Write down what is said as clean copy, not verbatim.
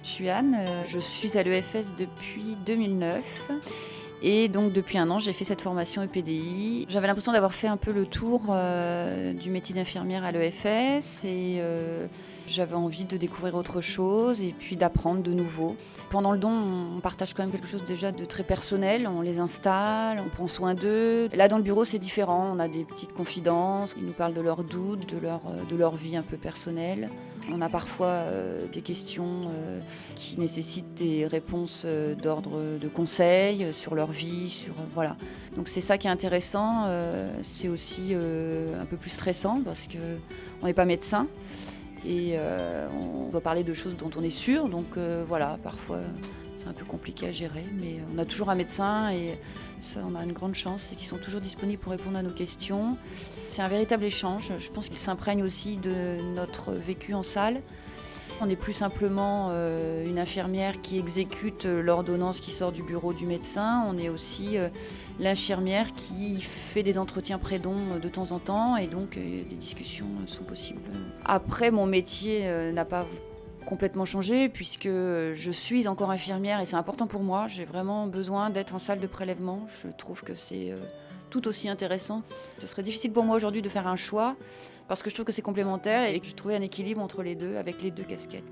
Je suis Anne, je suis à l'EFS depuis 2009 et donc depuis 1 an, j'ai fait cette formation EPDI. J'avais l'impression d'avoir fait un peu le tour, du métier d'infirmière à l'EFS et j'avais envie de découvrir autre chose et puis d'apprendre de nouveau. Pendant le don, on partage quand même quelque chose déjà de très personnel, on les installe, on prend soin d'eux. Là, dans le bureau, c'est différent, on a des petites confidences, ils nous parlent de leurs doutes, de leur vie un peu personnelle. On a parfois des questions qui nécessitent des réponses d'ordre de conseil sur leur vie, voilà. Donc c'est ça qui est intéressant. C'est aussi un peu plus stressant parce qu'on n'est pas médecin et on doit parler de choses dont on est sûr. Donc voilà, parfois c'est un peu compliqué à gérer, mais on a toujours un médecin et ça, on a une grande chance, c'est qu'ils sont toujours disponibles pour répondre à nos questions. C'est un véritable échange. Je pense qu'ils s'imprègnent aussi de notre vécu en salle. On n'est plus simplement une infirmière qui exécute l'ordonnance qui sort du bureau du médecin. On est aussi l'infirmière qui fait des entretiens pré-don de temps en temps et donc des discussions sont possibles. Après, mon métier n'a pas complètement changé puisque je suis encore infirmière et c'est important pour moi. J'ai vraiment besoin d'être en salle de prélèvement. Je trouve que c'est tout aussi intéressant. Ce serait difficile pour moi aujourd'hui de faire un choix parce que je trouve que c'est complémentaire et que j'ai trouvé un équilibre entre les deux avec les deux casquettes.